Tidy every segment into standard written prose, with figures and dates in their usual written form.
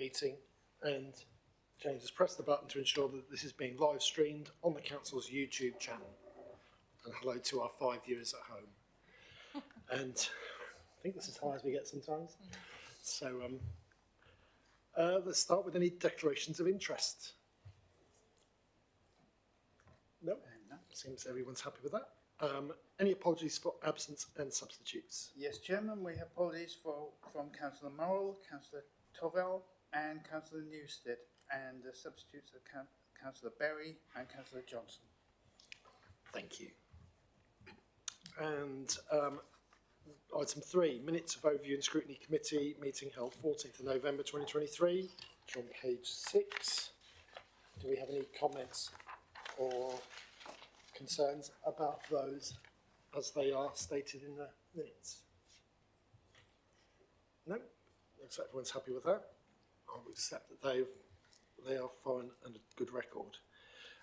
meeting, and James has pressed the button to ensure that this is being live streamed on the Council's YouTube channel. And hello to our 5 viewers at home. And I think this is as high as we get sometimes. So let's start with any declarations of interest. No? Seems everyone's happy with that. Any apologies for absence and substitutes? Yes, Chairman, we have apologies from Councillor Morrell, Councillor Tovell and Councillor Newstead, and the substitutes are Councillor Berry and Councillor Johnson. Thank you. And item 3, minutes of overview and scrutiny committee meeting held 14th of November 2023, which on page 6. Do we have any comments or concerns about those as they are stated in the minutes? No? Looks like everyone's happy with that. I'll accept that they are fine and a good record.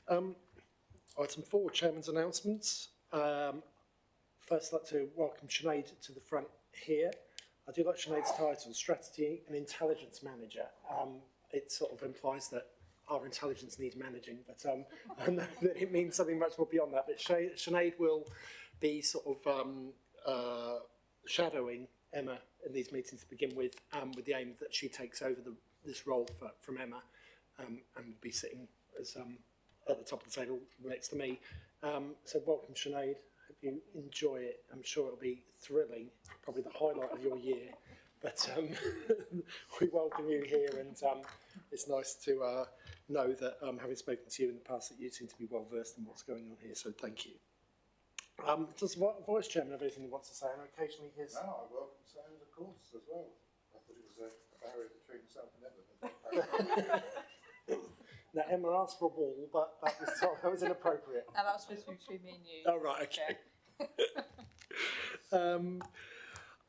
Item 4, Chairman's announcements. First, I'd like to welcome Sinead to the front here. I do like Sinead's title, Strategy and Intelligence Manager. It sort of implies that our intelligence needs managing, but I know that it means something much more beyond that. But Sinead will be sort of shadowing Emma in these meetings to begin with the aim that she takes over this role from Emma and will be sitting as at the top of the table next to me. So welcome, Sinead. Hope you enjoy it. I'm sure it'll be thrilling, probably the highlight of your year. But we welcome you here, and it's nice to know that having spoken to you in the past, that you seem to be well versed in what's going on here. So thank you. Does the Vice Chairman have anything he wants to say? And occasionally his. No, I welcome Sam, of course, as well. I thought it was a barrier between himself and Emma. Now Emma asked for a wall, but that was inappropriate. And that was supposed to be between me and you. Oh right, okay.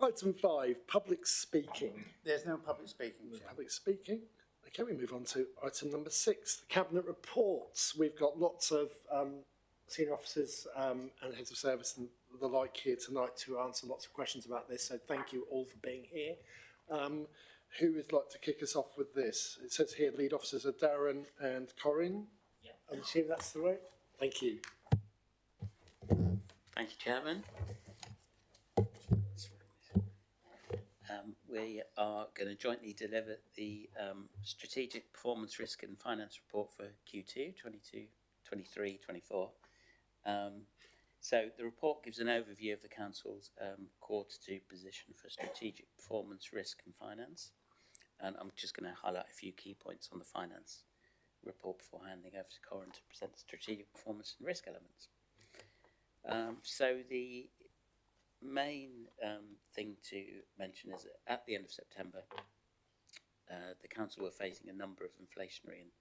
Item 5, public speaking. There's no public speaking. No public speaking. Okay, we move on to item number 6, the Cabinet reports. We've got lots of senior officers and heads of service and the like here tonight to answer lots of questions about this, so thank you all for being here. Who would like to kick us off with this? It says here lead officers are Darren and Corinne. Yeah. I'm assuming that's the right. Thank you. Thank you, Chairman. We are going to jointly deliver the Strategic Performance Risk and Finance Report for Q2 23-24. So the report gives an overview of the Council's Q2 position for strategic performance, risk and finance. And I'm just going to highlight a few key points on the finance report before handing over to Corinne to present the strategic performance and risk elements. So the main thing to mention is that at the end of September, the Council were facing a number of inflationary and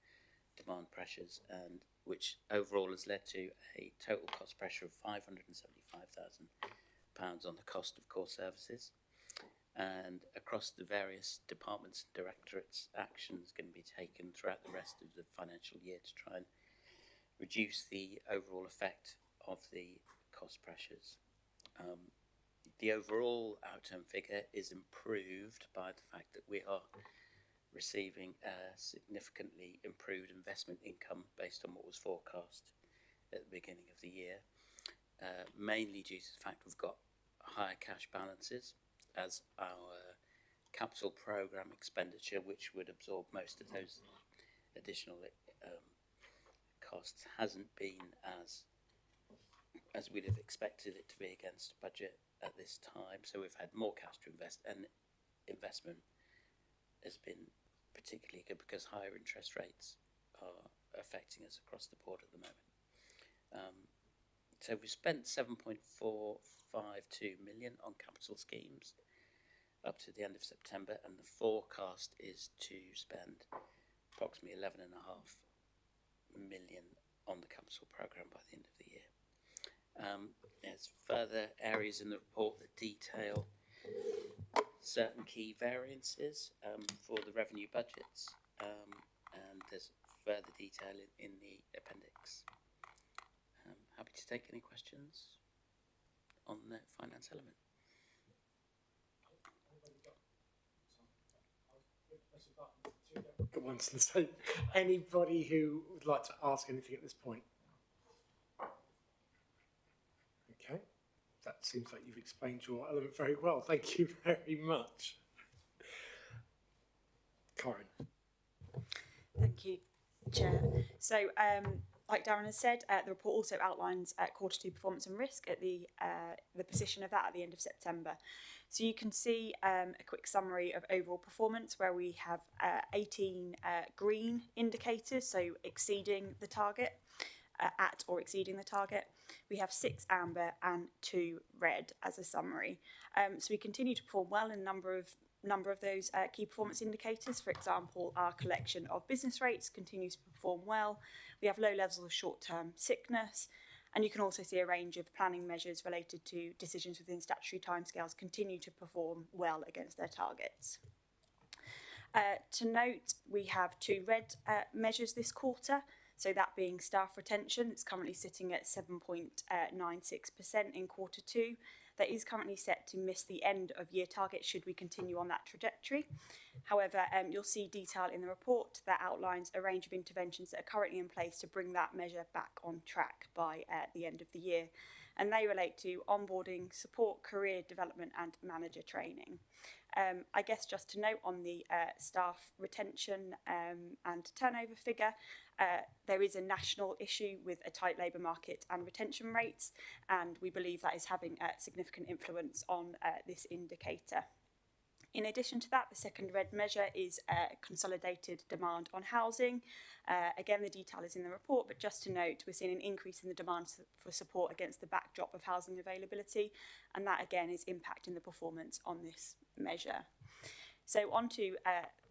demand pressures, and which overall has led to a total cost pressure of £575,000 on the cost of core services. And across the various departments and directorates, actions can be taken throughout the rest of the financial year to try and reduce the overall effect of the cost pressures. The overall outcome figure is improved by the fact that we are receiving a significantly improved investment income based on what was forecast at the beginning of the year, mainly due to the fact we've got higher cash balances as our capital programme expenditure, which would absorb most of those additional costs, hasn't been as we'd have expected it to be against budget at this time. So we've had more cash to invest, and investment has been particularly good because higher interest rates are affecting us across the board at the moment. So we've spent 7.452 million on capital schemes up to the end of September, and the forecast is to spend approximately 11.5 million on the capital programme by the end of the year. There's further areas in the report that detail certain key variances for the revenue budgets, and there's further detail in the appendix. Happy to take any questions on the finance element. Press a button, 2 at once and say, anybody who would like to ask anything at this point? Okay, that seems like you've explained your element very well. Thank you very much. Corinne. Thank you, Chair. So, like Darren has said, the report also outlines Q2 performance and risk at the position of that at the end of September. So you can see a quick summary of overall performance where we have 18 green indicators, so exceeding the target, at or exceeding the target. We have 6 amber and 2 red as a summary. So we continue to perform well in a number of those key performance indicators. For example, our collection of business rates continues to perform well. We have low levels of short-term sickness, and you can also see a range of planning measures related to decisions within statutory timescales continue to perform well against their targets. To note, we have 2 red measures this quarter. So that being staff retention, it's currently sitting at 7.96% in Q2. That is currently set to miss the end of year target should we continue on that trajectory. However, you'll see detail in the report that outlines a range of interventions that are currently in place to bring that measure back on track by the end of the year. And they relate to onboarding, support, career development and manager training. I guess just to note on the staff retention and turnover figure, there is a national issue with a tight labour market and retention rates, and we believe that is having a significant influence on this indicator. In addition to that, the second red measure is consolidated demand on housing. Again, the detail is in the report, but just to note, we're seeing an increase in the demand for support against the backdrop of housing availability, and that again is impacting the performance on this measure. So on to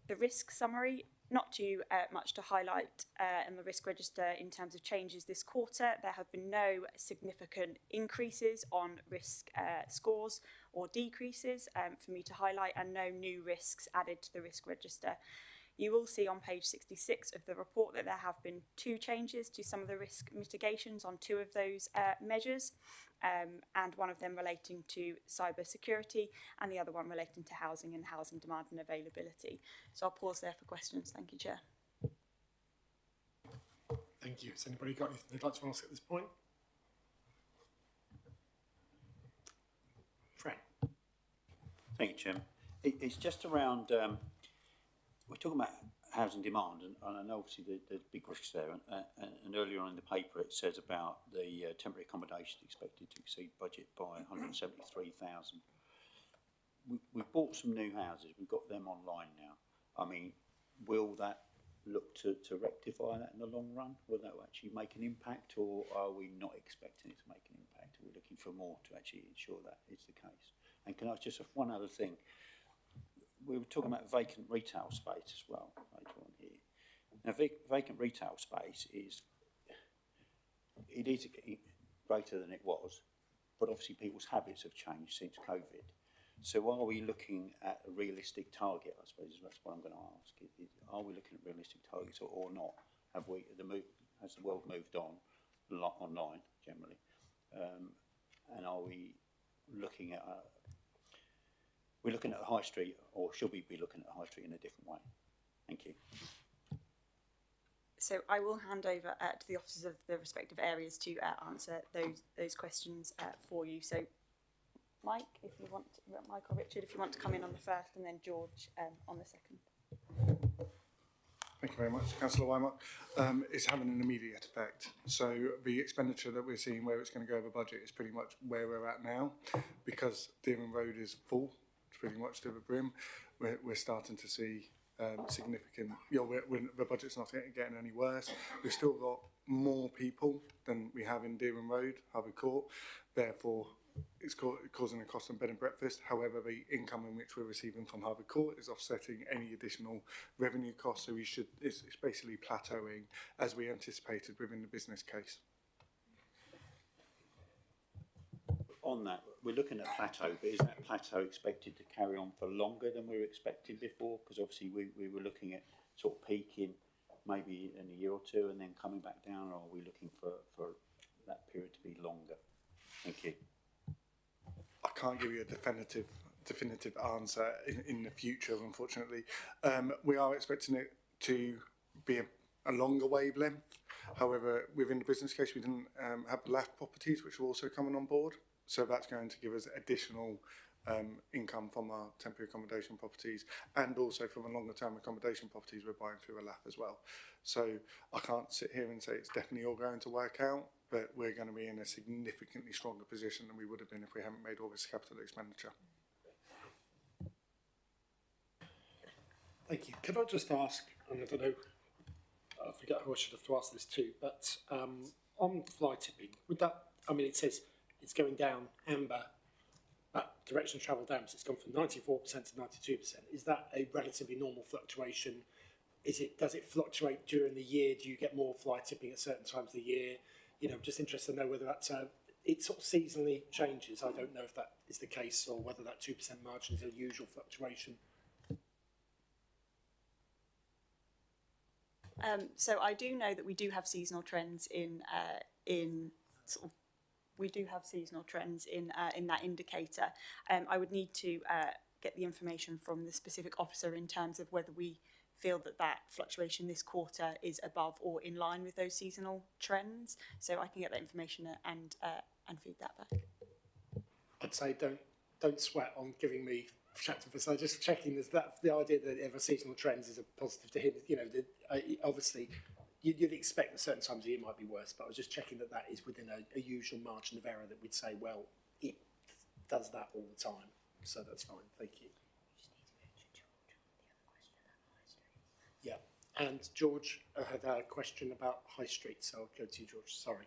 the risk summary. Not too much to highlight in the risk register in terms of changes this quarter. There have been no significant increases on risk scores or decreases for me to highlight, and no new risks added to the risk register. You will see on page 66 of the report that there have been 2 changes to some of the risk mitigations on 2 of those measures, and one of them relating to cyber security and the other one relating to housing and housing demand and availability. So I'll pause there for questions. Thank you, Chair. Thank you. Has anybody got anything they'd like to ask at this point? Fred. Thank you, Chairman. It's just around, we're talking about housing demand, and I know obviously there's big risks there, and earlier on in the paper it says about the temporary accommodation expected to exceed budget by 173,000. We've bought some new houses, we've got them online now. I mean, will that look to rectify that in the long run? Will that actually make an impact, or are we not expecting it to make an impact? Are we looking for more to actually ensure that is the case? And can I just have one other thing? We were talking about vacant retail space as well later on here. Now, vacant retail space is greater than it was, but obviously people's habits have changed since COVID. So are we looking at a realistic target? I suppose that's what I'm going to ask. Are we looking at realistic targets or not? Has the world moved on a lot online generally? And are we looking at we're looking at the high street, or should we be looking at the high street in a different way? Thank you. So I will hand over to the officers of the respective areas to answer those questions for you. So Mike, if you want, Mike or Richard, if you want to come in on the first, and then George on the second. Thank you very much, Councillor Wymar. It's having an immediate effect. So the expenditure that we're seeing where it's going to go over budget is pretty much where we're at now, because Deering Road is full, pretty much to the brim. We're starting to see significant, the budget's not getting any worse. We've still got more people than we have in Deering Road, Harvey Court, therefore it's causing a cost on bed and breakfast. However, the income in which we're receiving from Harvey Court is offsetting any additional revenue costs, so it's basically plateauing as we anticipated within the business case. On that, we're looking at plateau, but is that plateau expected to carry on for longer than we were expecting before? Because obviously we were looking at sort of peaking maybe in a year or two and then coming back down, or are we looking for that period to be longer? Thank you. I can't give you a definitive answer in the future, unfortunately. We are expecting it to be a longer wavelength. However, within the business case, we didn't have the LAF properties, which are also coming on board. So that's going to give us additional income from our temporary accommodation properties, and also from the longer term accommodation properties we're buying through a LAF as well. So I can't sit here and say it's definitely all going to work out, but we're going to be in a significantly stronger position than we would have been if we hadn't made all this capital expenditure. Thank you. Could I just ask, and I don't know, I forget who I should have to ask this to, but on fly tipping, would that, I mean, it says it's going down amber, but direction of travel down, so it's gone from 94% to 92%. Is that a relatively normal fluctuation? Does it fluctuate during the year? Do you get more fly tipping at certain times of the year? You know, I'm just interested to know whether that's it sort of seasonally changes. I don't know if that is the case or whether that 2% margin is a usual fluctuation. So I do know that we do have seasonal trends in sort of, we do have seasonal trends in that indicator. I would need to get the information from the specific officer in terms of whether we feel that fluctuation this quarter is above or in line with those seasonal trends. So I can get that information and feed that back. I'd say don't sweat on giving me chapter for so just checking that the idea that ever seasonal trends is a positive to him. You know, obviously you'd expect that certain times of the year might be worse, but I was just checking that is within a usual margin of error that we'd say, well, it does that all the time, so that's fine. Thank you. Yeah, and George had a question about High Street, so I'll go to you, George. Sorry.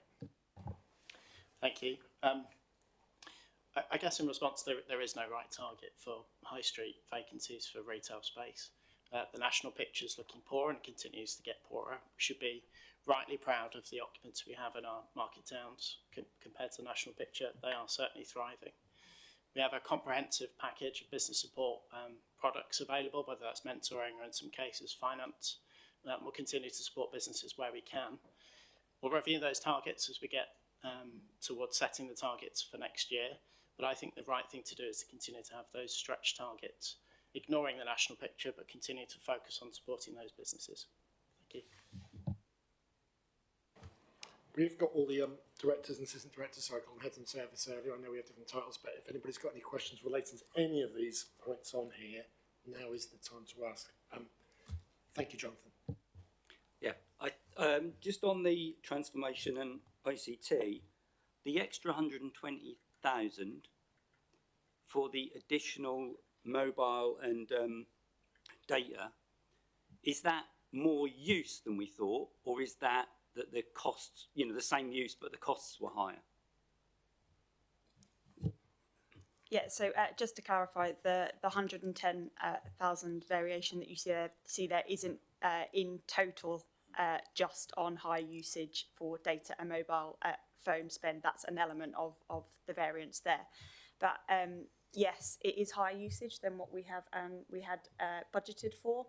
Thank you. I guess in response, there is no right target for high street vacancies for retail space. The national picture is looking poor and continues to get poorer. We should be rightly proud of the occupancy we have in our market towns compared to the national picture. They are certainly thriving. We have a comprehensive package of business support products available, whether that's mentoring or in some cases finance. We'll continue to support businesses where we can. We'll review those targets as we get towards setting the targets for next year. But I think the right thing to do is to continue to have those stretch targets, ignoring the national picture, but continue to focus on supporting those businesses. Thank you. We've got all the directors and assistant directors, so I call them heads of service earlier. I know we have different titles, but if anybody's got any questions relating to any of these points on here, now is the time to ask. Thank you, Jonathan. Yeah, just on the transformation and ICT, the extra 120,000 for the additional mobile and data, is that more use than we thought, or is that the costs, you know, the same use but the costs were higher? Yeah, so just to clarify, the 110,000 variation that you see there isn't in total just on high usage for data and mobile phone spend. That's an element of the variance there. But yes, it is higher usage than what we had budgeted for.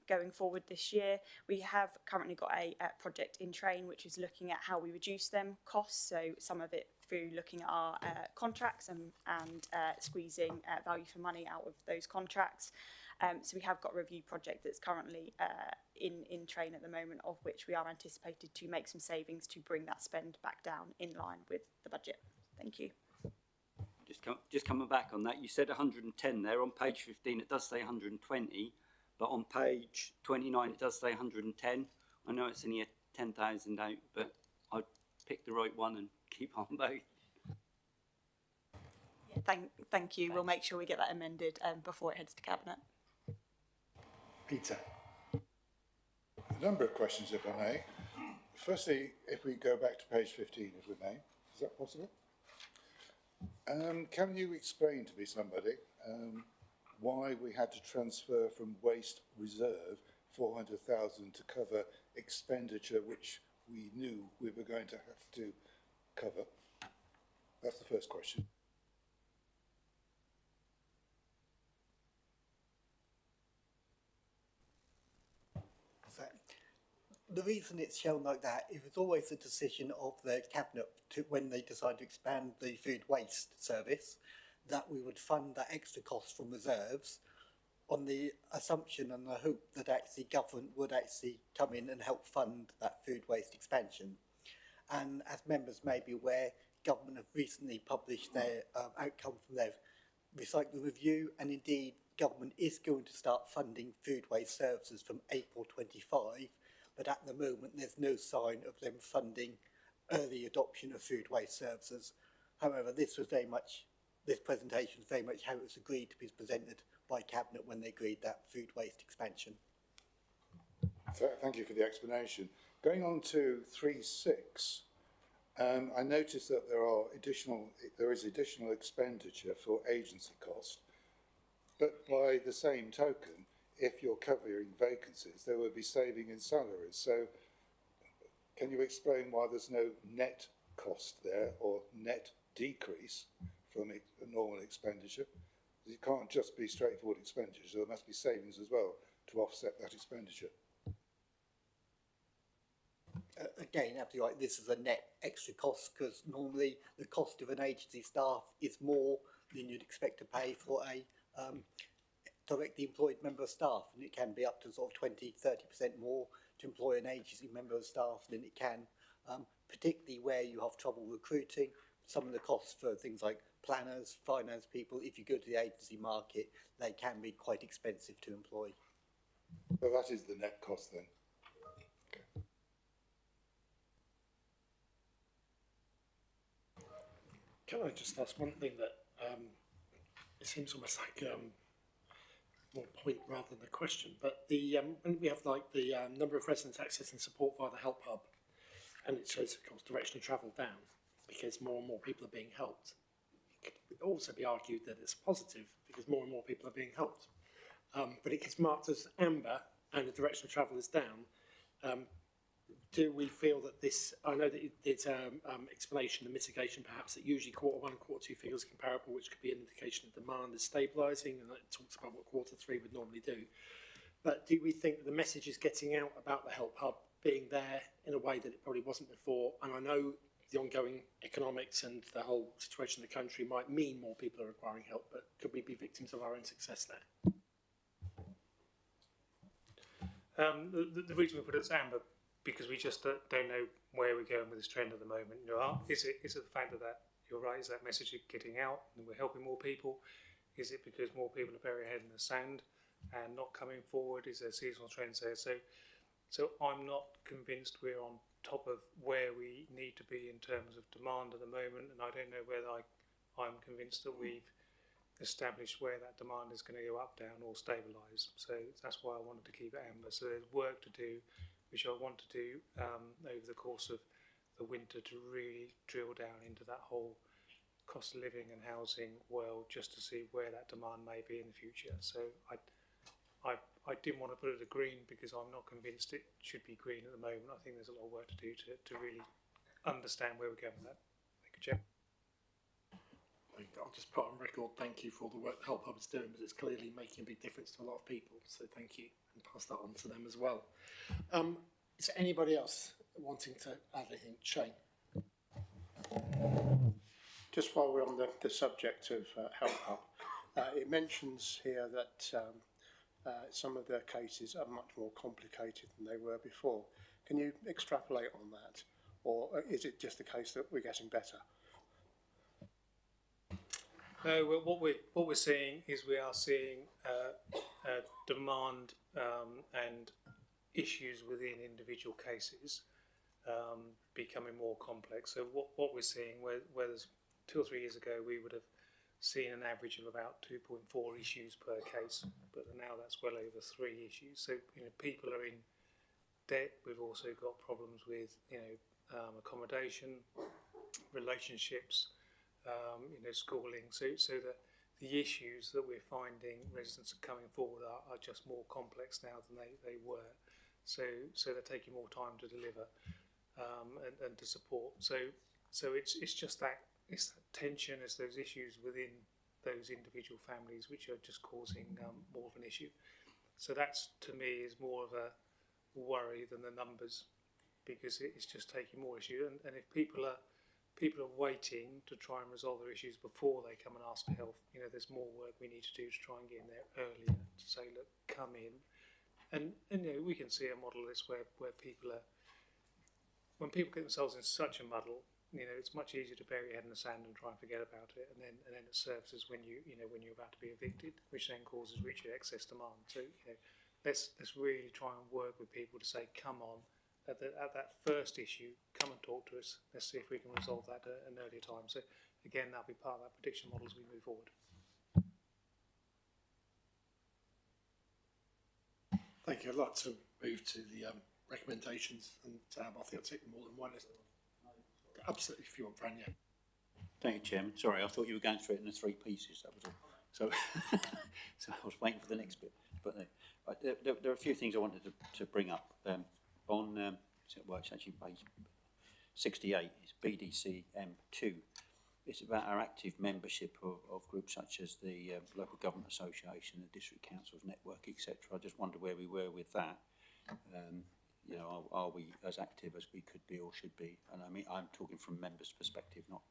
Going forward this year, we have currently got a project in train which is looking at how we reduce them costs. So some of it through looking at our contracts and squeezing value for money out of those contracts. So we have got a review project that's currently in train at the moment, of which we are anticipated to make some savings to bring that spend back down in line with the budget. Thank you. Just coming back on that, you said 110 there. On page 15 it does say 120, but on page 29 it does say 110. I know it's only a 10,000 out, but I'd pick the right one and keep on both. Yeah, thank you. We'll make sure we get that amended before it heads to Cabinet. Peter. A number of questions, if I may. Firstly, if we go back to page 15, if we may, is that possible? Can you explain to me, somebody, why we had to transfer from waste reserve 400,000 to cover expenditure which we knew we were going to have to cover? That's the first question. So, the reason it's shown like that, it was always a decision of the Cabinet when they decided to expand the food waste service, that we would fund that extra cost from reserves on the assumption and the hope that actually government would actually come in and help fund that food waste expansion. And as members may be aware, government have recently published their outcome from their recycling review, and indeed government is going to start funding food waste services from April 25, but at the moment there's no sign of them funding early adoption of food waste services. However, this presentation was very much how it was agreed to be presented by Cabinet when they agreed that food waste expansion. Thank you for the explanation. Going on to 3.6, I noticed that there is additional expenditure for agency cost, but by the same token, if you're covering vacancies, there would be saving in salaries. So can you explain why there's no net cost there or net decrease from normal expenditure? It can't just be straightforward expenditure, there must be savings as well to offset that expenditure. Again, absolutely right, this is a net extra cost because normally the cost of an agency staff is more than you'd expect to pay for a directly employed member of staff, and it can be up to sort of 20–30% more to employ an agency member of staff than it can, particularly where you have trouble recruiting. Some of the costs for things like planners, finance people, if you go to the agency market, they can be quite expensive to employ. So that is the net cost then? Okay. Can I just ask one thing that it seems almost like more point rather than a question, but the when we have like the number of residents accessing support via the help hub, and it shows of course direction of travel down because more and more people are being helped, it could also be argued that it's positive because more and more people are being helped, but it gets marked as amber and the direction of travel is down. Do we feel that this, I know that it's explanation and mitigation perhaps that usually quarter one and quarter two figures are comparable, which could be an indication of demand is stabilising, and it talks about what quarter three would normally do. But do we think that the message is getting out about the help hub being there in a way that it probably wasn't before? And I know the ongoing economics and the whole situation in the country might mean more people are requiring help, but could we be victims of our own success there? The reason we put it as amber, because we just don't know where we're going with this trend at the moment. You know, is it the fact that you're right, is that message getting out and we're helping more people? Is it because more people are burying their head in the sand and not coming forward? Is there seasonal trends there? So I'm not convinced we're on top of where we need to be in terms of demand at the moment, and I don't know whether I'm convinced that we've established where that demand is going to go up, down or stabilise. So that's why I wanted to keep it amber. So there's work to do, which I want to do over the course of the winter to really drill down into that whole cost of living and housing world, just to see where that demand may be in the future. So I didn't want to put it as green because I'm not convinced it should be green at the moment. I think there's a lot of work to do to really understand where we're going with that. Thank you, Chair. I'll just put on record, thank you for all the work the Help Hub is doing, because it's clearly making a big difference to a lot of people. So thank you, and pass that on to them as well. Is there anybody else wanting to add anything? Shane? Just while we're on the subject of Help Hub, it mentions here that some of their cases are much more complicated than they were before. Can you extrapolate on that, or is it just the case that we're getting better? No, what we're seeing is we are seeing demand and issues within individual cases becoming more complex. So what we're seeing, whereas 2 or 3 years ago we would have seen an average of about 2.4 issues per case, but now that's well over 3 issues. So people are in debt. We've also got problems with accommodation, relationships, schooling. So that the issues that we're finding residents are coming forward are just more complex now than they were. So they're taking more time to deliver and to support. So it's just that tension, it's those issues within those individual families which are just causing more of an issue. So that's, to me, is more of a worry than the numbers, because it's just taking more issue. And if people are people are waiting to try and resolve their issues before they come and ask for help. You know, there's more work we need to do to try and get in there earlier to say, look, come in. And you know, we can see a model of this where people are, when people get themselves in such a muddle, you know, it's much easier to bury your head in the sand and try and forget about it, and then it serves as when you're about to be evicted, which then causes richer excess demand. So, you know, let's really try and work with people to say, come on, at that first issue, come and talk to us. Let's see if we can resolve that at an earlier time. So again, that'll be part of that prediction model as we move forward. Thank you. I'd like to move to the recommendations, and I think I'll take more than one. Absolutely, if you want, Fran, yeah. Thank you, Chairman. Sorry, I thought you were going through it in the three pieces, that was all. So, so I was waiting for the next bit. But there are a few things I wanted to bring up. It's actually page 68, it's BDCM2. It's about our active membership of groups such as the Local Government Association, the District Councils Network, etc. I just wonder where we were with that. You know, are we as active as we could be or should be? And I mean, I'm talking from members' perspective, not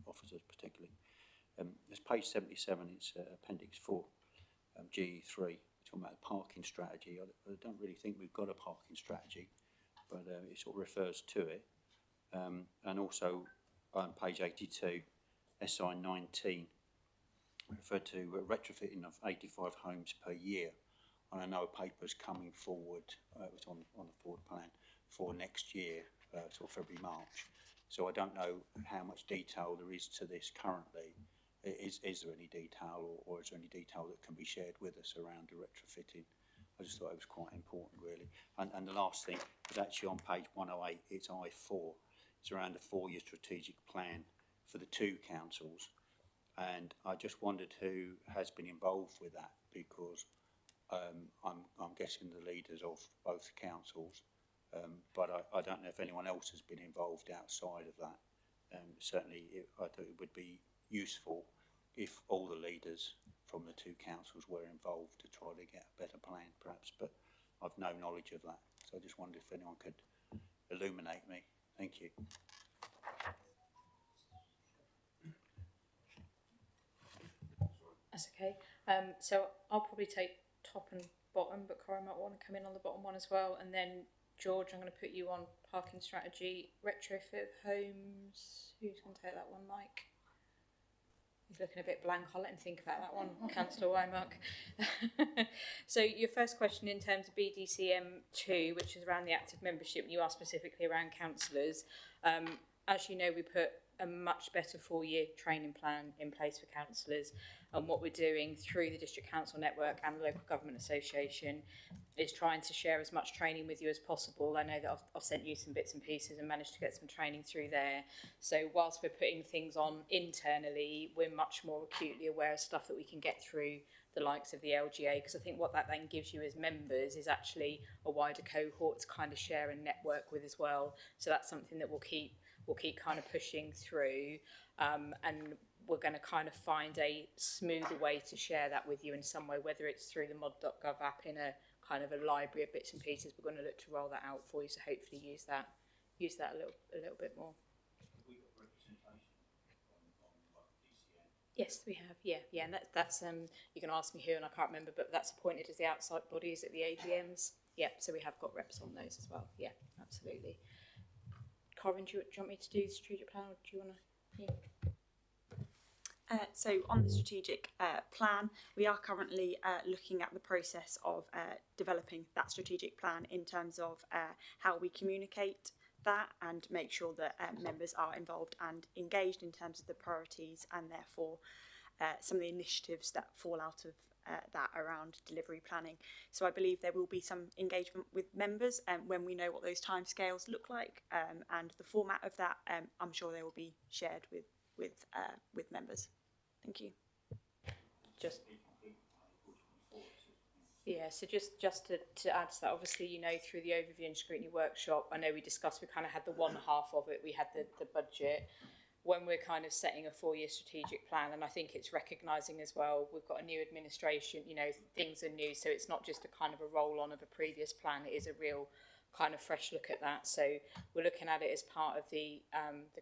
officers particularly. It's page 77, it's Appendix 4, GE3, talking about a parking strategy. I don't really think we've got a parking strategy, but it sort of refers to it. And also on page 82, SI 19, referred to retrofitting of 85 homes per year. And I know a paper's coming forward, it was on the forward plan for next year, sort of February, March. So I don't know how much detail there is to this currently. Is there any detail, or is there any detail that can be shared with us around the retrofitting? I just thought it was quite important, really. And the last thing was actually on page 108, it's I4. It's around a 4-year strategic plan for the two councils. And I just wondered who has been involved with that, because I'm guessing the leaders of both councils, but I don't know if anyone else has been involved outside of that. Certainly, I thought it would be useful if all the leaders from the two councils were involved to try to get a better plan, perhaps, but I've no knowledge of that. So I just wondered if anyone could illuminate me. Thank you. That's okay. So I'll probably take top and bottom, but Corey might want to come in on the bottom one as well. And then George, I'm going to put you on parking strategy, retrofit homes. Who's going to take that one, Mike? He's looking a bit blank. I'll let him think about that one, Councillor Wymark. So your first question in terms of BDCM2, which is around the active membership, you asked specifically around councillors. As you know, we put a much better 4-year training plan in place for councillors, and what we're doing through the District Council Network and the Local Government Association is trying to share as much training with you as possible. I know that I've sent you some bits and pieces and managed to get some training through there. So whilst we're putting things on internally, we're much more acutely aware of stuff that we can get through the likes of the LGA, because I think what that then gives you as members is actually a wider cohort to kind of share and network with as well. So that's something that we'll keep kind of pushing through, and we're going to kind of find a smoother way to share that with you in some way, whether it's through the mod.gov app in a kind of a library of bits and pieces. We're going to look to roll that out for you, so hopefully use that a little bit more. Yes, we have. Yeah, and that's you can ask me who, and I can't remember, but that's appointed as the outside bodies at the AGMs. Yeah, so we have got reps on those as well. Yeah, absolutely. Corinne, do you want me to do the strategic plan, or do you want to? Yeah. So on the strategic plan, we are currently looking at the process of developing that strategic plan in terms of how we communicate that and make sure that members are involved and engaged in terms of the priorities, and therefore some of the initiatives that fall out of that around delivery planning. So I believe there will be some engagement with members when we know what those timescales look like, and the format of that I'm sure they will be shared with members. Thank you. So just to add to that, obviously, you know, through the overview and scrutiny workshop, I know we discussed, we kind of had the one half of it, we had the budget. When we're kind of setting a 4-year strategic plan, and I think it's recognising as well, we've got a new administration, you know, things are new, so it's not just a kind of a roll on of a previous plan, it is a real kind of fresh look at that. So we're looking at it as part of the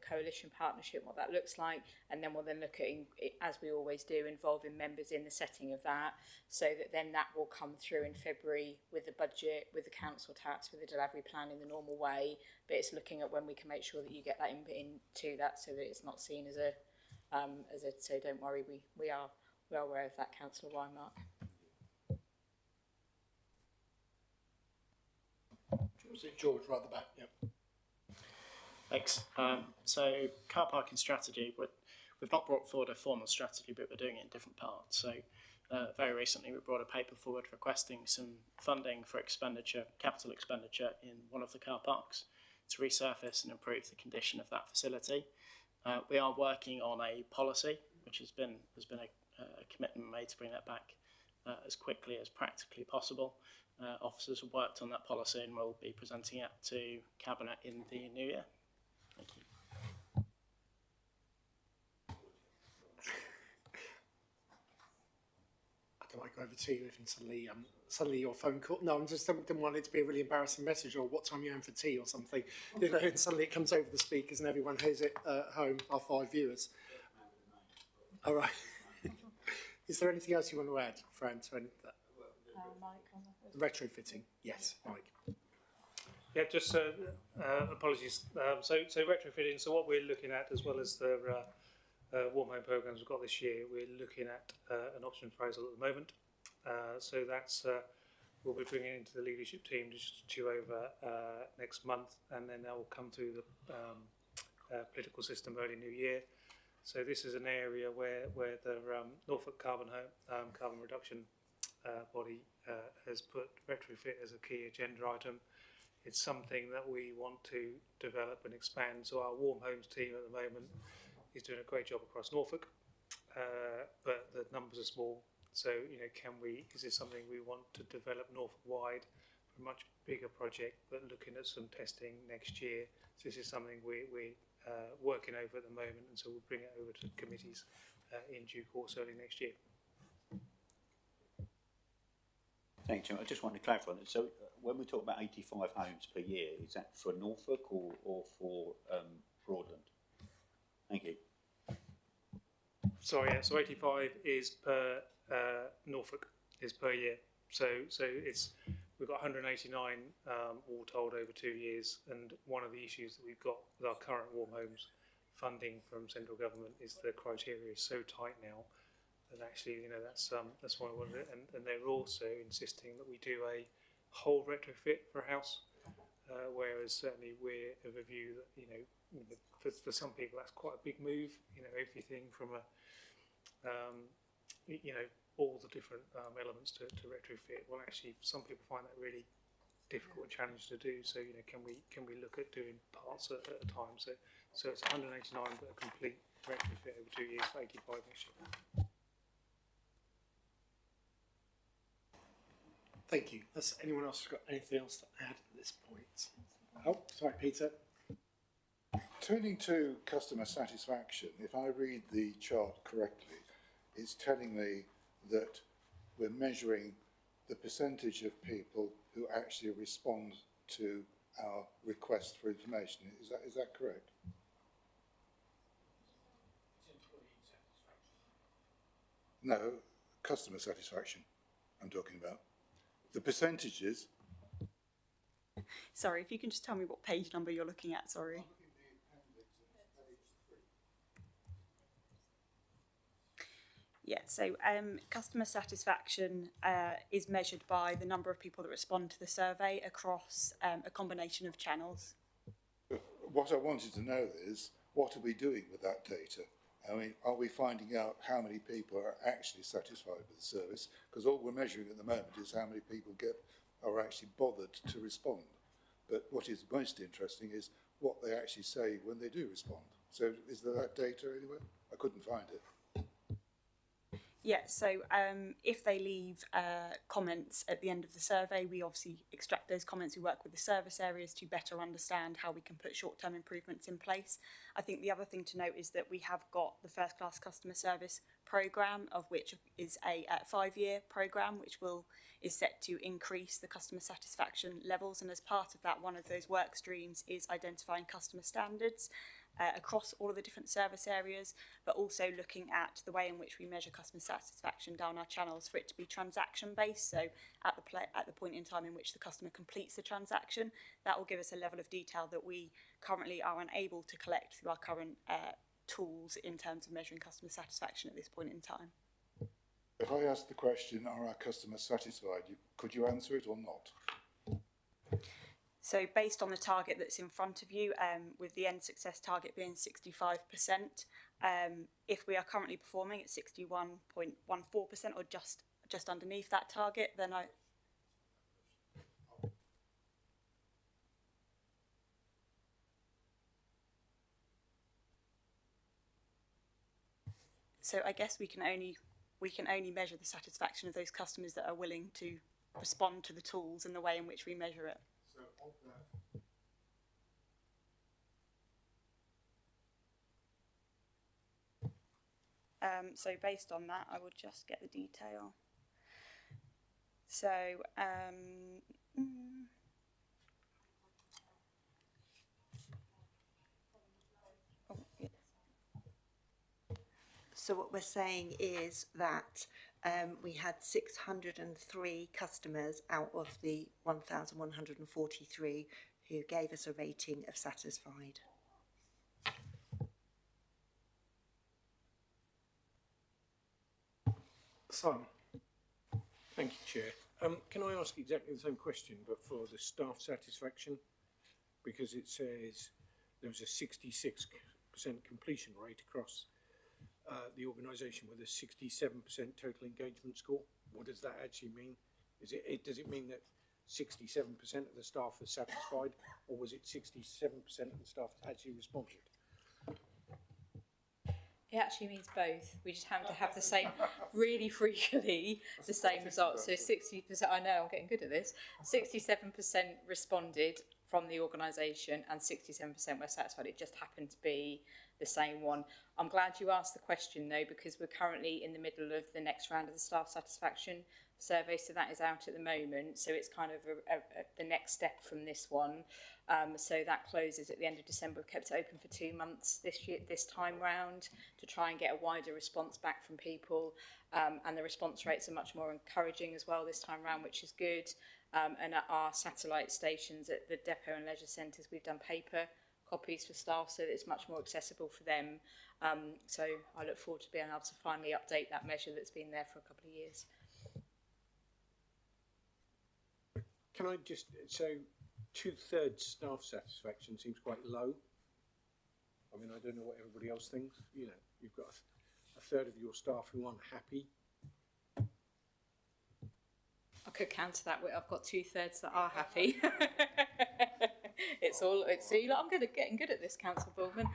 coalition partnership, what that looks like, and then we'll then look at it, as we always do, involving members in the setting of that, so that then that will come through in February with the budget, with the council tax, with the delivery plan in the normal way. But it's looking at when we can make sure that you get that input into that, so that it's not seen as a so don't worry, we are aware of that, Councillor Wymark. Was it George right at the back? Yep. Thanks. So car parking strategy, we've not brought forward a formal strategy, but we're doing it in different parts. So very recently we brought a paper forward requesting some funding for capital expenditure in one of the car parks to resurface and improve the condition of that facility. We are working on a policy, which has been a commitment made to bring that back as quickly as practically possible. Officers have worked on that policy and will be presenting it to Cabinet in the new year. Thank you. I might go over to you if suddenly your phone call. No, I just didn't want it to be a really embarrassing message, or what time you're in for tea or something. You know, and suddenly it comes over the speakers and everyone hears it at home, our 5 viewers. All right. Is there anything else you want to add, Fran, to any of that? Retrofitting, yes, Mike. Yeah, just apologies. So retrofitting. So what we're looking at, as well as the warm home programs we've got this year, we're looking at an option appraisal at the moment. So that's we'll be bringing into the leadership team just to over next month, and then that will come through the political system early new year. So this is an area where the Norfolk carbon reduction body has put retrofit as a key agenda item. It's something that we want to develop and expand. So our warm homes team at the moment is doing a great job across Norfolk, but the numbers are small. So, you know, is this something we want to develop Norfolk wide for a much bigger project, but looking at some testing next year? So this is something we're working over at the moment, and so we'll bring it over to committees in due course early next year. Thanks, Jim. I just want to clarify that. So when we talk about 85 homes per year, is that for Norfolk or for Broadland? Thank you. Sorry, yeah, so 85 is per Norfolk, is per year. So we've got 189 all told over 2 years, and one of the issues that we've got with our current warm homes funding from central government is the criteria is so tight now that actually, you know, that's why I wanted it. And they're also insisting that we do a whole retrofit for a house, whereas certainly we're of a view that, you know, for some people that's quite a big move. You know, everything from you know, all the different elements to retrofit. Well, actually, some people find that really difficult and challenging to do. So, you know, can we look at doing parts at a time? So it's 189, but a complete retrofit over 2 years for 85 next year. Thank you. Has anyone else got anything else to add at this point? Oh, sorry, Peter. Turning to customer satisfaction, if I read the chart correctly, it's telling me that we're measuring the percentage of people who actually respond to our request for information. Is that correct? No, customer satisfaction I'm talking about. The percentages. Sorry, if you can just tell me what page number you're looking at, sorry. Yeah, so customer satisfaction is measured by the number of people that respond to the survey across a combination of channels. What I wanted to know is, what are we doing with that data? I mean, are we finding out how many people are actually satisfied with the service? Because all we're measuring at the moment is how many people are actually bothered to respond. But what is most interesting is what they actually say when they do respond. So is there that data anywhere? I couldn't find it. Yeah, so if they leave comments at the end of the survey, we obviously extract those comments. We work with the service areas to better understand how we can put short-term improvements in place. I think the other thing to note is that we have got the First Class Customer Service programme, of which is a 5-year programme, which is set to increase the customer satisfaction levels. And as part of that, one of those work streams is identifying customer standards across all of the different service areas, but also looking at the way in which we measure customer satisfaction down our channels for it to be transaction based. So at the point in time in which the customer completes the transaction, that will give us a level of detail that we currently are unable to collect through our current tools in terms of measuring customer satisfaction at this point in time. If I ask the question, are our customers satisfied, could you answer it or not? So based on the target that's in front of you, with the end success target being 65%, if we are currently performing at 61.14% or just underneath that target, then So I guess we can only measure the satisfaction of those customers that are willing to respond to the tools and the way in which we measure it. So of that, So based on that, I will just get the detail. So So what we're saying is that we had 603 customers out of the 1,143 who gave us a rating of satisfied. Simon. Thank you, Chair. Can I ask exactly the same question, but for the staff satisfaction? Because it says there was a 66% completion rate across the organisation with a 67% total engagement score. What does that actually mean? Does it mean that 67% of the staff are satisfied, or was it 67% of the staff actually responded? It actually means both. We just happen to have the same, really frequently, the same results. So 60%, I know, I'm getting good at this, 67% responded from the organisation and 67% were satisfied. It just happened to be the same one. I'm glad you asked the question though, because we're currently in the middle of the next round of the staff satisfaction survey, so that is out at the moment. So it's kind of the next step from this one. So that closes at the end of December. We've kept it open for 2 months this time round to try and get a wider response back from people. And the response rates are much more encouraging as well this time round, which is good. And at our satellite stations at the depot and leisure centres, we've done paper copies for staff so that it's much more accessible for them. So I look forward to being able to finally update that measure that's been there for a couple of years. Can I just, so 2/3 staff satisfaction seems quite low. I mean, I don't know what everybody else thinks. You know, you've got a third of your staff who aren't happy. I could counter that with I've got 2/3 that are happy. I'm getting good at this, Councillor Baldwin.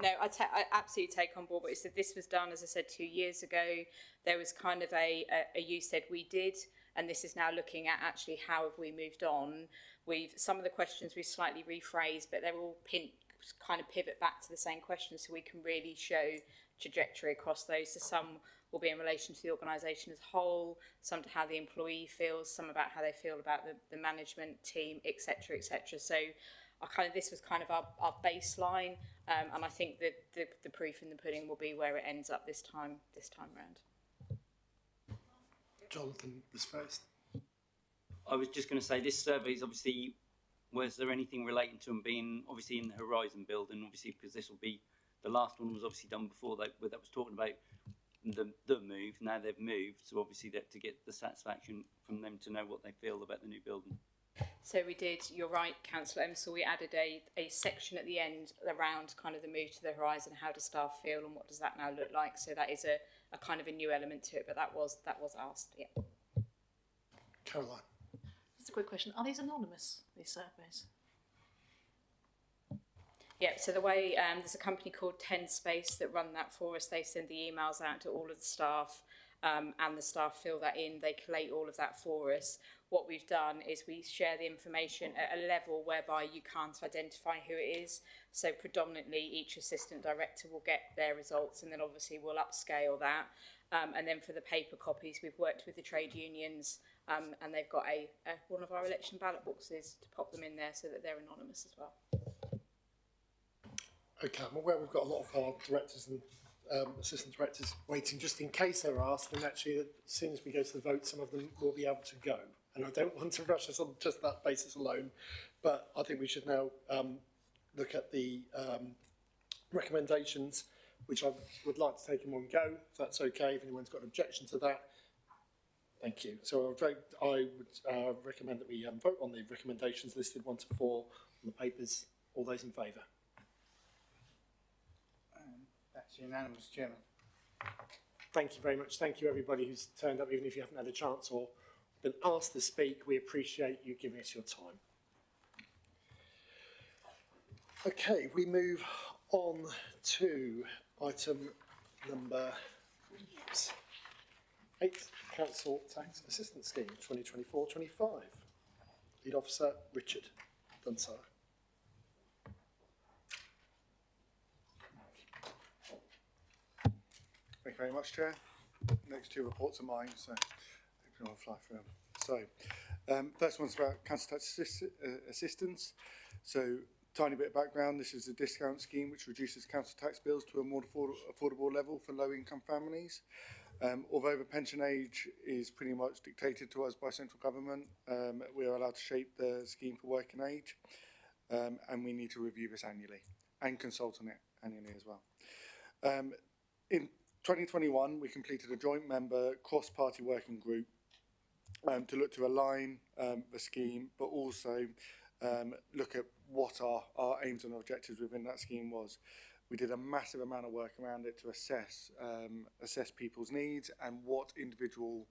No, I absolutely take on board what you said. This was done, as I said, 2 years ago. There was kind of a you said we did, and this is now looking at actually how have we moved on. Some of the questions we've slightly rephrased, but they're all kind of pivot back to the same questions, so we can really show trajectory across those. So some will be in relation to the organisation as a whole, some to how the employee feels, some about how they feel about the management team, etc., etc. So this was kind of our baseline, and I think that the proof in the pudding will be where it ends up this time round. Jonathan was first. I was just going to say, this survey is obviously, was there anything relating to them being obviously in the Horizon building, obviously, because this will be, the last one was obviously done before that was talking about the move. Now they've moved, so obviously that to get the satisfaction from them to know what they feel about the new building. So we did, you're right, Councillor Emsall, we added a section at the end around kind of the move to the Horizon, how do staff feel and what does that now look like? So that is a kind of a new element to it, but that was asked, yeah. Caroline. That's a quick question. Are these anonymous, these surveys? Yeah, so the way, there's a company called 10 Space that run that for us. They send the emails out to all of the staff and the staff fill that in. They collate all of that for us. What we've done is we share the information at a level whereby you can't identify who it is. So predominantly each assistant director will get their results, and then obviously we'll upscale that. And then for the paper copies, we've worked with the trade unions, and they've got one of our election ballot boxes to pop them in there so that they're anonymous as well. Okay, I'm aware we've got a lot of our directors and assistant directors waiting just in case they're asked, and actually as soon as we go to the vote, some of them will be able to go. And I don't want to rush us on just that basis alone, but I think we should now look at the recommendations, which I would like to take in one go, if that's okay, if anyone's got an objection to that. Thank you. So I would recommend that we vote on the recommendations listed 1 to 4 on the papers. All those in favour? That's unanimous, Chairman. Thank you very much. Thank you everybody who's turned up, even if you haven't had a chance or been asked to speak. We appreciate you giving us your time. Okay, we move on to item number 8, Council Tax Assistance Scheme 2024-25. Lead Officer Richard Dunsire. Thank you very much, Chair. Next 2 reports are mine, so I'll fly through them. So, first one's about council tax assistance. So, tiny bit of background. This is a discount scheme which reduces council tax bills to a more affordable level for low-income families. Although the pension age is pretty much dictated to us by central government, we are allowed to shape the scheme for working age, and we need to review this annually and consult on it annually as well. In 2021, we completed a joint member cross-party working group to look to align the scheme, but also look at what our aims and objectives within that scheme was. We did a massive amount of work around it to assess people's needs and what individual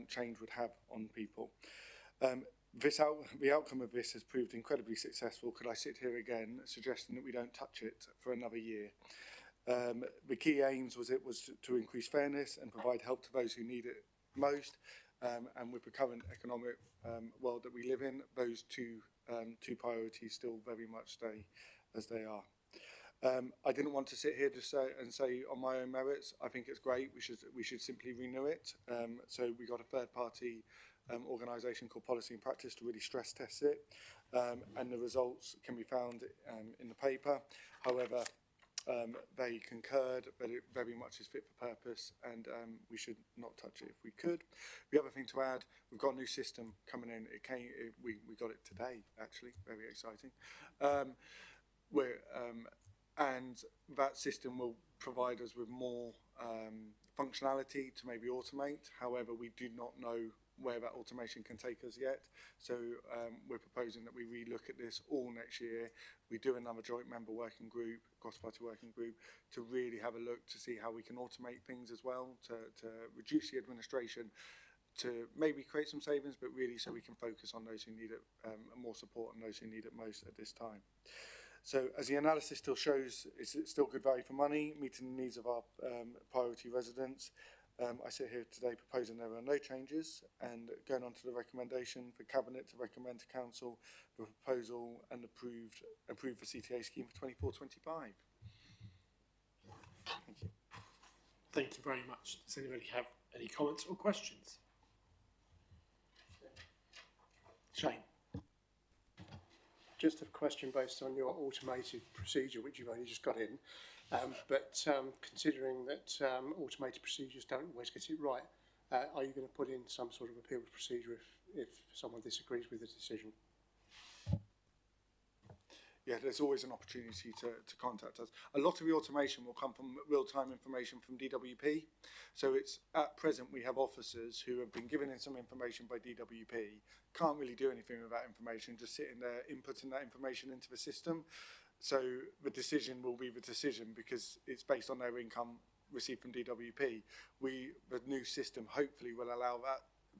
change would have on people. The outcome of this has proved incredibly successful. Could I sit here again suggesting that we don't touch it for another year? The key aims was to increase fairness and provide help to those who need it most, and with the current economic world that we live in, those two priorities still very much stay as they are. I didn't want to sit here to say on my own merits. I think it's great. We should simply renew it. So we got a third party organisation called Policy and Practice to really stress test it, and the results can be found in the paper. However, they concurred that it very much is fit for purpose, and we should not touch it if we could. The other thing to add, we've got a new system coming in. We got it today, actually, very exciting. And that system will provide us with more functionality to maybe automate. However, we do not know where that automation can take us yet. So we're proposing that we relook at this all next year. We do another joint member working group, cross-party working group, to really have a look to see how we can automate things as well, to reduce the administration, to maybe create some savings, but really so we can focus on those who need it, more support on those who need it most at this time. So as the analysis still shows, it's still good value for money, meeting the needs of our priority residents. I sit here today proposing there are no changes, and going on to the recommendation for Cabinet to recommend to Council the proposal and approve the CTA scheme for 24-25. Thank you. Thank you very much. Does anybody have any comments or questions? Shane. Just a question based on your automated procedure, which you've only just got in, but considering that automated procedures don't always get it right, are you going to put in some sort of appeals procedure if someone disagrees with the decision? Yeah, there's always an opportunity to contact us. A lot of the automation will come from real-time information from DWP. So it's at present we have officers who have been given in some information by DWP, can't really do anything with that information, just sitting there inputting that information into the system. So the decision will be the decision because it's based on their income received from DWP. The new system hopefully will allow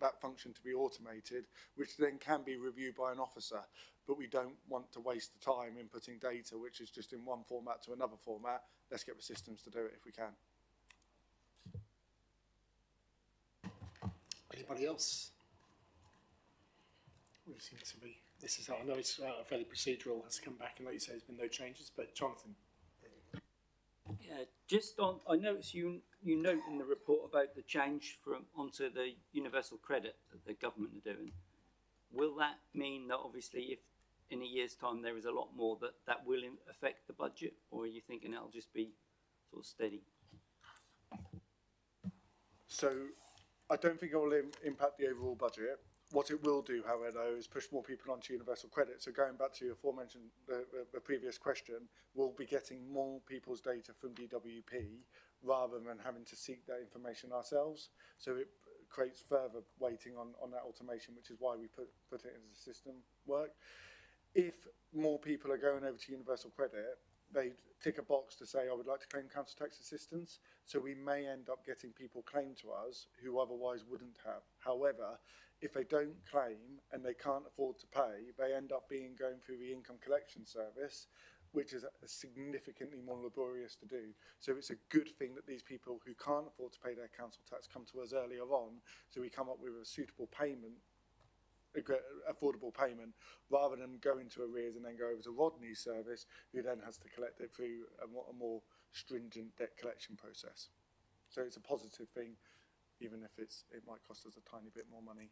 that function to be automated, which then can be reviewed by an officer. But we don't want to waste the time inputting data which is just in one format to another format. Let's get the systems to do it if we can. Anybody else? We seem to be. This is. I know it's fairly procedural. Has come back, and like you say, there's been no changes. But Jonathan. Yeah, just on, I notice you note in the report about the change from onto the universal credit that the government are doing. Will that mean that obviously if in a year's time there is a lot more that will affect the budget, or are you thinking it'll just be sort of steady? So I don't think it will impact the overall budget. What it will do, however, is push more people onto universal credit. So going back to your aforementioned, the previous question, we'll be getting more people's data from DWP rather than having to seek that information ourselves. So it creates further weighting on that automation, which is why we put it as a system work. If more people are going over to universal credit, they tick a box to say, I would like to claim council tax assistance. So we may end up getting people claim to us who otherwise wouldn't have. However, if they don't claim and they can't afford to pay, they end up going through the income collection service, which is significantly more laborious to do. So it's a good thing that these people who can't afford to pay their council tax come to us earlier on, so we come up with a suitable payment, affordable payment, rather than go into arrears and then go over to Rodney's service, who then has to collect it through a more stringent debt collection process. So it's a positive thing, even if it might cost us a tiny bit more money.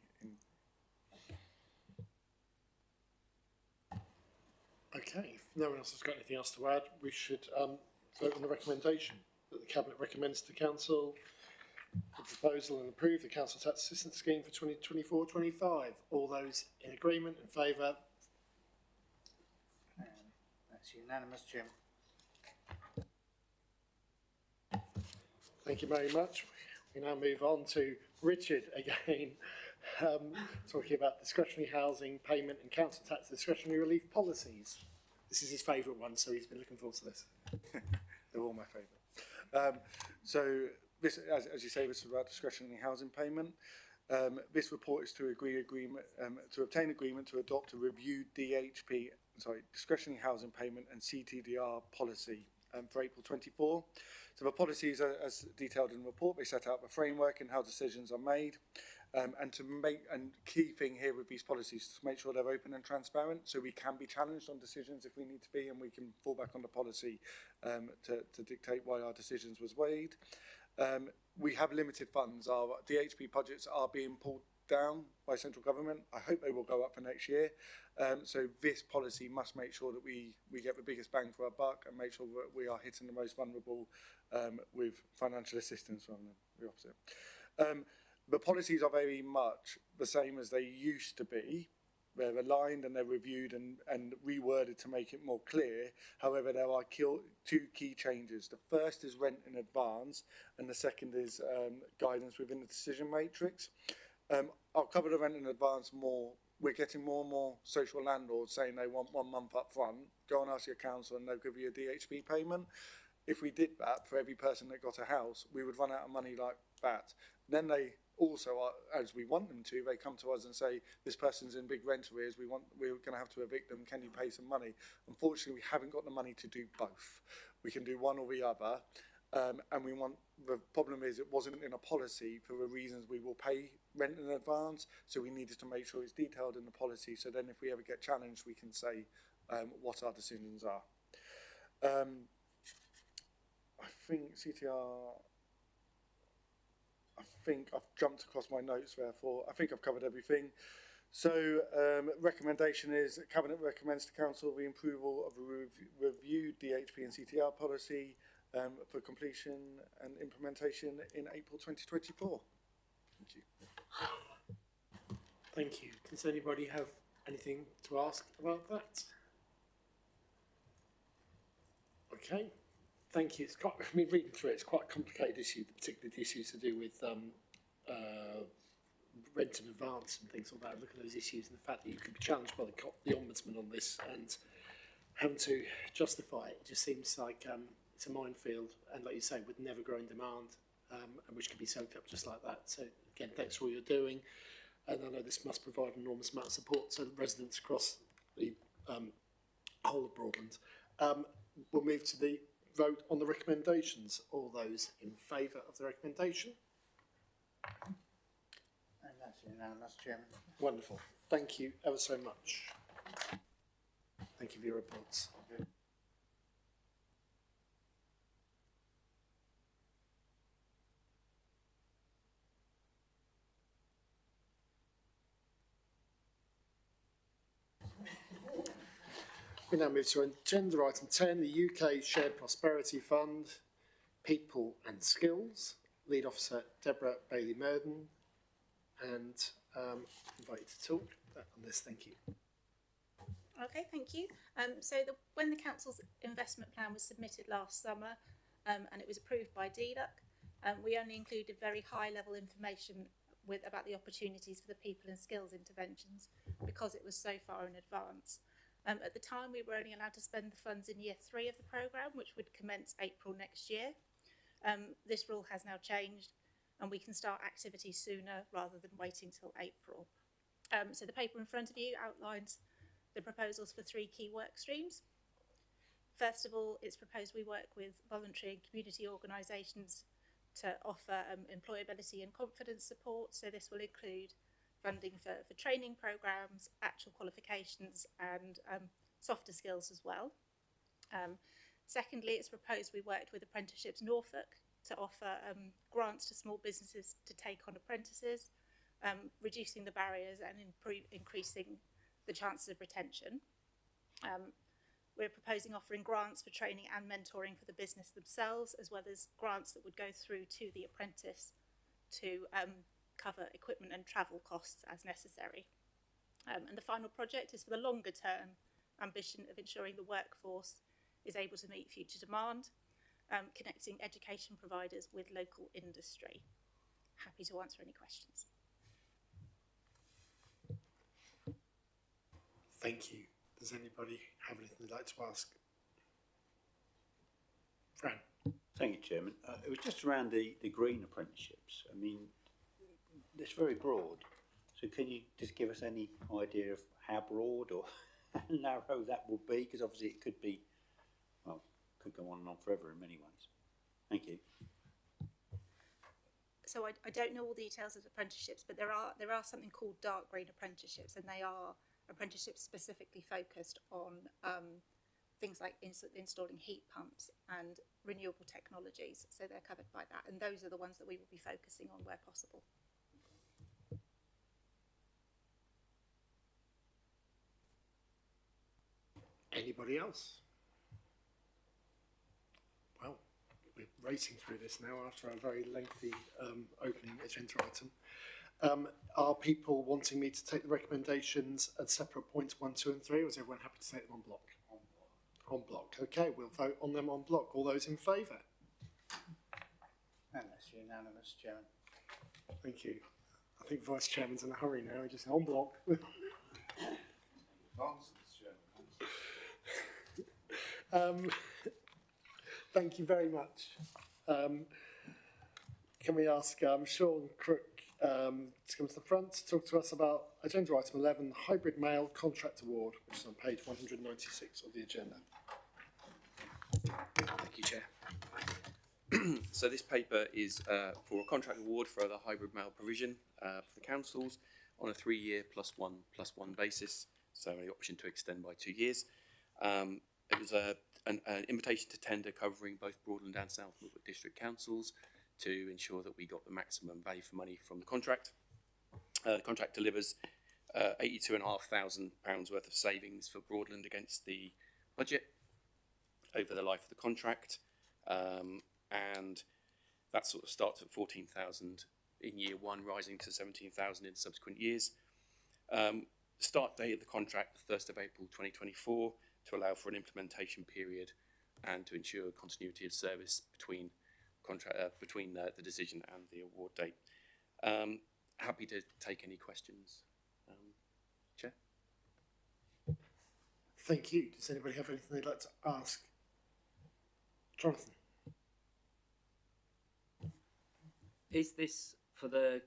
Okay, if no one else has got anything else to add, we should vote on the recommendation that the Cabinet recommends to Council the proposal and approve the Council Tax Assistance Scheme for 2024-25. All those in agreement, in favour? That's unanimous, Jim. Thank you very much. We now move on to Richard again, talking about discretionary housing payment and council tax discretionary relief policies. This is his favourite one, so he's been looking forward to this. They're all my favourite. So this, as you say, this is about discretionary housing payment. This report is to obtain agreement to adopt a reviewed discretionary housing payment and CTDR policy for April 24. So the policies are, as detailed in the report, they set out the framework and how decisions are made. And key thing here with these policies is to make sure they're open and transparent, so we can be challenged on decisions if we need to be, and we can fall back on the policy to dictate why our decisions was weighed. We have limited funds. Our DHP budgets are being pulled down by central government. I hope they will go up for next year. So this policy must make sure that we get the biggest bang for our buck and make sure that we are hitting the most vulnerable with financial assistance rather than the opposite. The policies are very much the same as they used to be. They're aligned and they're reviewed and reworded to make it more clear. However, there are two key changes. The first is rent in advance, and the second is guidance within the decision matrix. I'll cover the rent in advance more. We're getting more and more social landlords saying they want 1 month up front. Go and ask your council and they'll give you a DHP payment. If we did that for every person that got a house, we would run out of money like that. Then they also, as we want them to, they come to us and say, this person's in big rent arrears, we're going to have to evict them, can you pay some money? Unfortunately, we haven't got the money to do both. We can do one or the other. And the problem is it wasn't in a policy for the reasons we will pay rent in advance, so we needed to make sure it's detailed in the policy, so then if we ever get challenged, we can say what our decisions are. I think CTR, I think I've jumped across my notes, therefore I think I've covered everything. So recommendation is Cabinet recommends to Council the approval of a reviewed DHP and CTR policy for completion and implementation in April 2024. Thank you. Thank you. Does anybody have anything to ask about that? Okay. Thank you. It's quite, I mean, reading through it, it's quite a complicated issue, particularly the issues to do with rent in advance and things like that. Look at those issues and the fact that you could be challenged by the Ombudsman on this and having to justify it. It just seems like it's a minefield, and like you say, with never growing demand, and which could be soaked up just like that. So again, thanks for all you're doing. And I know this must provide an enormous amount of support to residents across the whole of Broadland. We'll move to the vote on the recommendations. All those in favour of the recommendation? And that's That's unanimous, Chairman. Wonderful. Thank you ever so much. Thank you for your reports. We now move to agenda item 10, the UK Shared Prosperity Fund, People and Skills. Lead Officer Deborah Bailey-Murden, and invite you to talk on this. Thank you. Okay, thank you. When the council's investment plan was submitted last summer and it was approved by DLUC, we only included very high-level information about the opportunities for the people and skills interventions because it was so far in advance. At the time, we were only allowed to spend the funds in year 3 of the programme, which would commence April next year. This rule has now changed and we can start activities sooner rather than waiting till April. So the paper in front of you outlines the proposals for 3 key work streams. First of all, it's proposed we work with voluntary and community organisations to offer employability and confidence support. So this will include funding for training programmes, actual qualifications and softer skills as well. Secondly, it's proposed we worked with Apprenticeships Norfolk to offer grants to small businesses to take on apprentices, reducing the barriers and increasing the chances of retention. We're proposing offering grants for training and mentoring for the business themselves, as well as grants that would go through to the apprentice to cover equipment and travel costs as necessary. And the final project is for the longer term ambition of ensuring the workforce is able to meet future demand, connecting education providers with local industry. Happy to answer any questions. Thank you. Does anybody have anything they'd like to ask? Fran. Thank you, Chairman. It was just around the green apprenticeships. I mean, it's very broad. So can you just give us any idea of how broad or how narrow that will be? Because obviously it could be, well, could go on and on forever in many ways. Thank you. So I don't know all the details of apprenticeships, but there are something called dark green apprenticeships, and they are apprenticeships specifically focused on things like installing heat pumps and renewable technologies. So they're covered by that, and those are the ones that we will be focusing on where possible. Anybody else? Well, we're racing through this now after a very lengthy opening agenda item. Are people wanting me to take the recommendations at separate points 1, 2 and 3, or is everyone happy to take them on block? On block. Okay, we'll vote on them on block. All those in favour? And that's unanimous, Chairman. Thank you. I think Vice Chairman's in a hurry now. He just on block. Nonsense, Chairman. Thank you very much. Can we ask Sean Crook to come to the front to talk to us about agenda item 11, Hybrid Mail Contract Award, which is on page 196 of the agenda. Thank you, Chair. So this paper is for a contract award for the hybrid mail provision for the councils on a 3-year +1 basis, so the option to extend by 2 years. It was an invitation to tender covering both Broadland and South Norfolk District Councils to ensure that we got the maximum value for money from the contract. The contract delivers £82,500 worth of savings for Broadland against the budget over the life of the contract, and that sort of starts at 14,000 in year 1, rising to 17,000 in subsequent years. Start date of the contract, the 1st of April 2024, to allow for an implementation period and to ensure continuity of service between the decision and the award date. Happy to take any questions, Chair. Thank you. Does anybody have anything they'd like to ask? Jonathan. Is this for the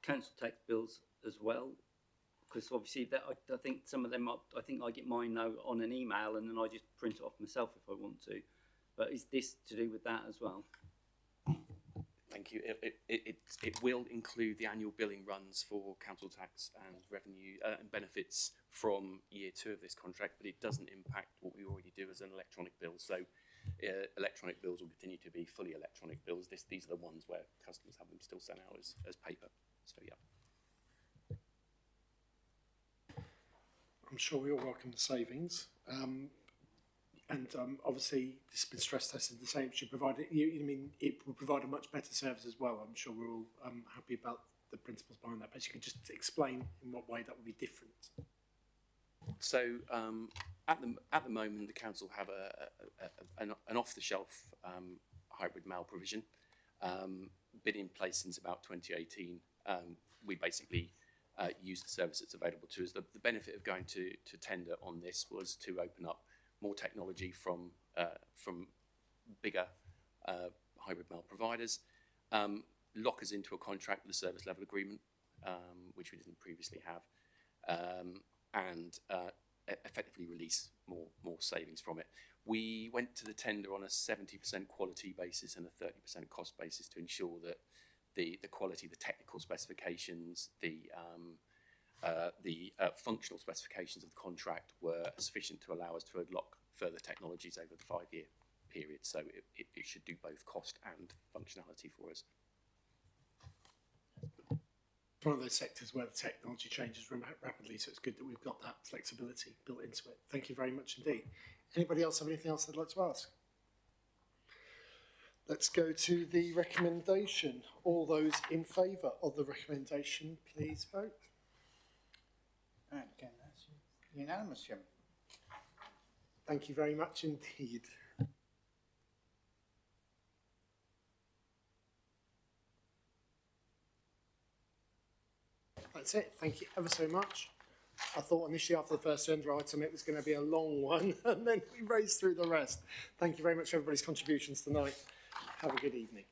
council tax bills as well? Because obviously that I think some of them I think I get mine now on an email and then I just print it off myself if I want to. But is this to do with that as well? Thank you. It will include the annual billing runs for council tax and revenue and benefits from year 2 of this contract, but it doesn't impact what we already do as an electronic bill. So electronic bills will continue to be fully electronic bills. These are the ones where customers have them still sent out as paper. So yeah. I'm sure we all welcome the savings. Obviously, this has been stress tested the same. Should provide it. I mean, it will provide a much better service as well. I'm sure we're all happy about the principles behind that. But you could just explain in what way that would be different. So at the moment, the council have an off-the-shelf hybrid mail provision, been in place since about 2018. We basically use the service that's available to us. The benefit of going to tender on this was to open up more technology from bigger hybrid mail providers, lock us into a contract with a service level agreement, which we didn't previously have, and effectively release more savings from it. We went to the tender on a 70% quality basis and a 30% cost basis to ensure that the quality, the technical specifications, the functional specifications of the contract were sufficient to allow us to unlock further technologies over the 5-year period. So it should do both cost and functionality for us. It's one of those sectors where the technology changes rapidly, so it's good that we've got that flexibility built into it. Thank you very much indeed. Anybody else have anything else they'd like to ask? Let's go to the recommendation. All those in favour of the recommendation, please vote. And again, that's unanimous, Jim. Thank you very much indeed. That's it. Thank you ever so much. I thought initially after the first agenda item it was going to be a long one, and then we raced through the rest. Thank you very much for everybody's contributions tonight. Have a good evening.